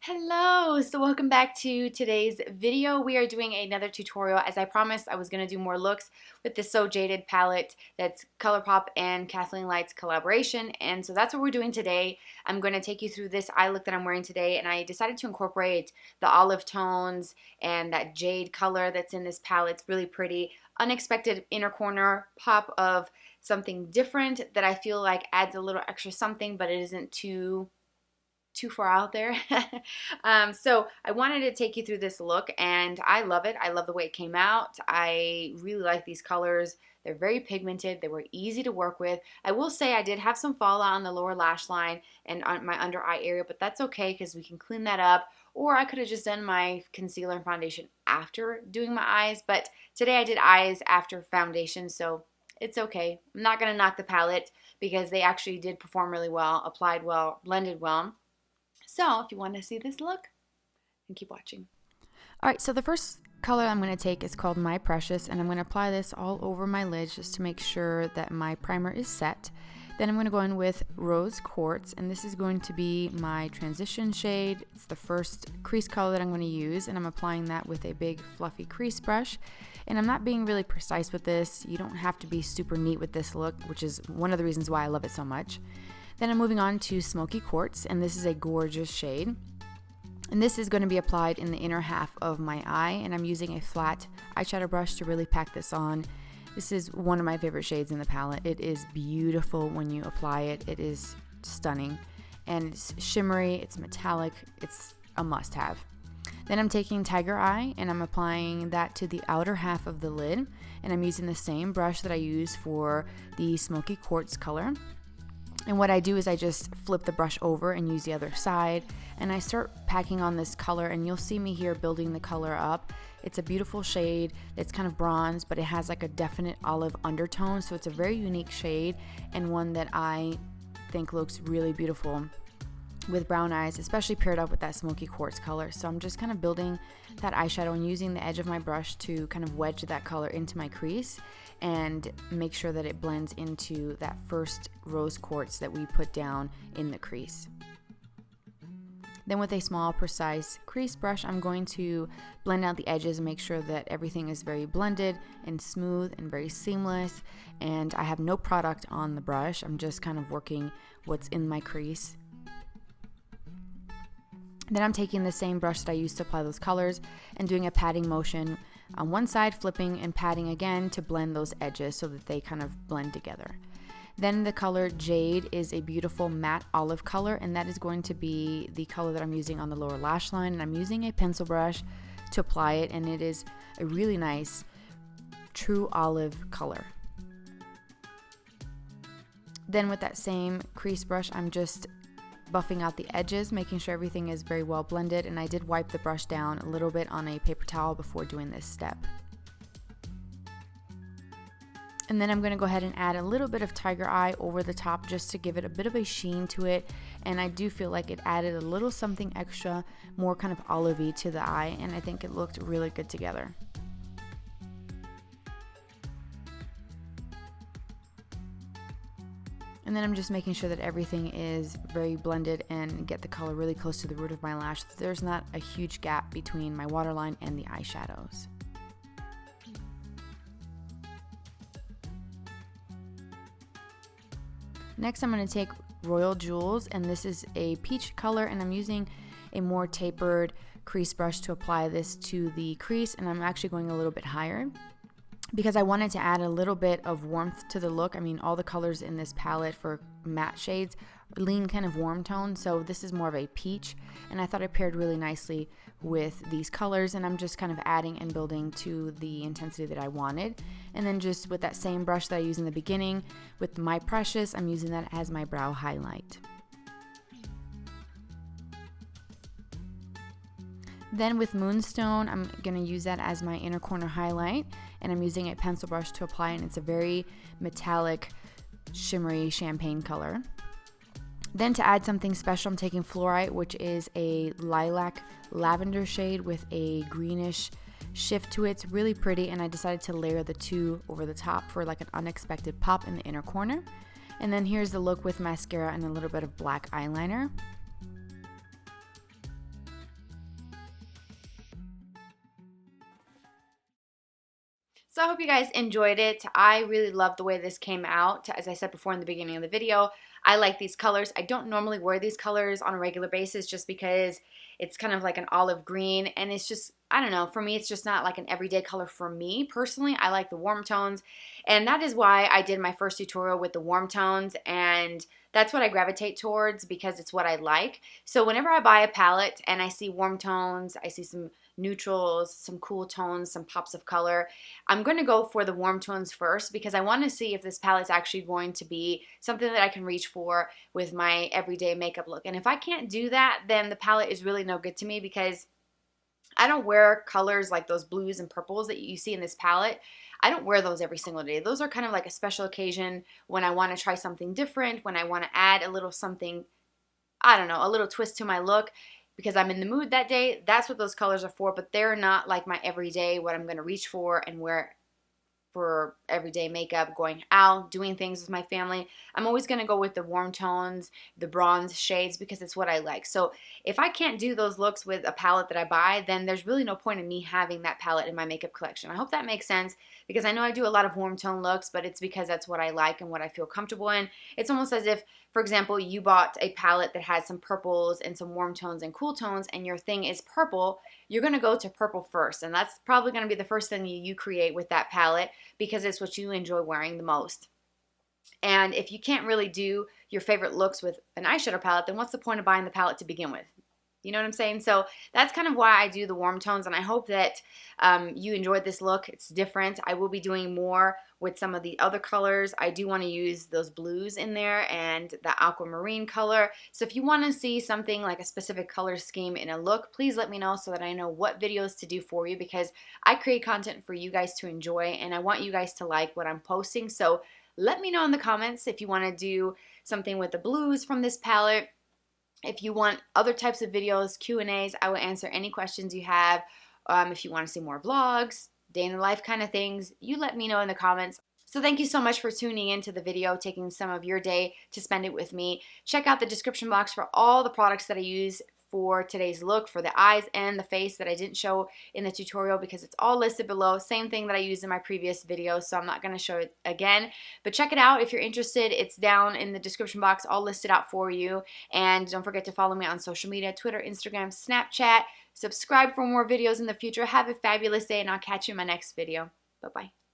Hello, so welcome back to today's video. We are doing another tutorial. As I promised, I was going to do more looks with the So Jaded palette that's Colourpop and Kathleen Light's collaboration, and so that's what we're doing today. I'm going to take you through this eye look that I'm wearing today, and I decided to incorporate the olive tones and that jade color that's in this palette. It's really pretty. Unexpected inner corner pop of something different that I feel like adds a little extra something, but it isn't too far out there. So I wanted to take you through this look, and I love it. I love the way it came out. I really like these colors. They're very pigmented. They were easy to work with. I will say I did have some fallout on the lower lash line and on my under eye area, but that's okay because we can clean that up. Or I could have just done my concealer and foundation after doing my eyes, but today I did eyes after foundation, so it's okay. I'm not going to knock the palette because they actually did perform really well, applied well, blended well. So if you want to see this look, then keep watching. Alright, so the first color I'm going to take is called My Precious, and I'm going to apply this all over my lids just to make sure that my primer is set. Then I'm going to go in with Rose Quartz, and this is going to be my transition shade. It's the first crease color that I'm going to use, and I'm applying that with a big fluffy crease brush. And I'm not being really precise with this. You don't have to be super neat with this look, which is one of the reasons why I love it so much. Then I'm moving on to Smoky Quartz, and this is a gorgeous shade. And this is going to be applied in the inner half of my eye, and I'm using a flat eyeshadow brush to really pack this on. This is one of my favorite shades in the palette. It is beautiful when you apply it. It is stunning, and it's shimmery, it's metallic, it's a must-have. Then I'm taking Tiger Eye, and I'm applying that to the outer half of the lid, and I'm using the same brush that I use for the Smoky Quartz color. And what I do is I just flip the brush over and use the other side, and I start packing on this color, and you'll see me here building the color up. It's a beautiful shade. It's kind of bronze, but it has like a definite olive undertone, so it's a very unique shade and one that I think looks really beautiful with brown eyes, especially paired up with that Smoky Quartz color. So I'm just kind of building that eyeshadow and using the edge of my brush to kind of wedge that color into my crease and make sure that it blends into that first rose quartz that we put down in the crease. Then with a small, precise crease brush, I'm going to blend out the edges and make sure that everything is very blended and smooth and very seamless. And I have no product on the brush. I'm just kind of working what's in my crease. Then I'm taking the same brush that I used to apply those colors and doing a patting motion on one side, flipping and patting again to blend those edges so that they kind of blend together. Then the color Jade is a beautiful matte olive color, and that is going to be the color that I'm using on the lower lash line, and I'm using a pencil brush to apply it, and it is a really nice true olive color. Then with that same crease brush, I'm just buffing out the edges, making sure everything is very well blended, and I did wipe the brush down a little bit on a paper towel before doing this step. And then I'm going to go ahead and add a little bit of Tiger Eye over the top just to give it a bit of a sheen to it, and I do feel like it added a little something extra, more kind of olivey to the eye, and I think it looked really good together. And then I'm just making sure that everything is very blended and get the color really close to the root of my lash, so there's not a huge gap between my waterline and the eyeshadows. Next, I'm going to take Royal Jewels, and this is a peach color, and I'm using a more tapered crease brush to apply this to the crease, and I'm actually going a little bit higher because I wanted to add a little bit of warmth to the look. I mean, all the colors in this palette for matte shades lean kind of warm tone, so this is more of a peach, and I thought it paired really nicely with these colors, and I'm just kind of adding and building to the intensity that I wanted. And then just with that same brush that I used in the beginning with My Precious, I'm using that as my brow highlight. Then with Moonstone, I'm going to use that as my inner corner highlight, and I'm using a pencil brush to apply it, and it's a very metallic, shimmery champagne color. Then to add something special, I'm taking Fluorite, which is a lilac lavender shade with a greenish shift to it. It's really pretty, and I decided to layer the two over the top for like an unexpected pop in the inner corner. And then here's the look with mascara and a little bit of black eyeliner. So I hope you guys enjoyed it. I really love the way this came out. As I said before in the beginning of the video, I like these colors. I don't normally wear these colors on a regular basis just because it's kind of like an olive green, and it's just, I don't know, for me it's just not like an everyday color for me personally. I like the warm tones, and that is why I did my first tutorial with the warm tones, and that's what I gravitate towards because it's what I like. So whenever I buy a palette and I see warm tones, I see some neutrals, some cool tones, some pops of color, I'm going to go for the warm tones first because I want to see if this palette's actually going to be something that I can reach for with my everyday makeup look. And if I can't do that, then the palette is really no good to me because I don't wear colors like those blues and purples that you see in this palette. I don't wear those every single day. Those are kind of like a special occasion when I want to try something different, when I want to add a little something, I don't know, a little twist to my look because I'm in the mood that day. That's what those colors are for, but they're not like my everyday, what I'm going to reach for and wear for everyday makeup, going out, doing things with my family. I'm always going to go with the warm tones, the bronze shades, because it's what I like. So if I can't do those looks with a palette that I buy, then there's really no point in me having that palette in my makeup collection. I hope that makes sense because I know I do a lot of warm tone looks, but it's because that's what I like and what I feel comfortable in. It's almost as if, for example, you bought a palette that has some purples and some warm tones and cool tones, and your thing is purple. You're going to go to purple first, and that's probably going to be the first thing you create with that palette because it's what you enjoy wearing the most. And if you can't really do your favorite looks with an eyeshadow palette, then what's the point of buying the palette to begin with? You know what I'm saying? So that's kind of why I do the warm tones, and I hope that you enjoyed this look. It's different. I will be doing more with some of the other colors. I do want to use those blues in there and the aquamarine color. So if you want to see something like a specific color scheme in a look, please let me know so that I know what videos to do for you because I create content for you guys to enjoy, and I want you guys to like what I'm posting. So let me know in the comments if you want to do something with the blues from this palette. If you want other types of videos, Q&As, I will answer any questions you have. If you want to see more vlogs, day in the life kind of things, you let me know in the comments. So thank you so much for tuning into the video, taking some of your day to spend it with me. Check out the description box for all the products that I use for today's look, for the eyes and the face that I didn't show in the tutorial because it's all listed below. Same thing that I used in my previous video, so I'm not going to show it again. But check it out if you're interested. It's down in the description box, all listed out for you. And don't forget to follow me on social media, Twitter, Instagram, Snapchat. Subscribe for more videos in the future. Have a fabulous day, and I'll catch you in my next video. Bye-bye.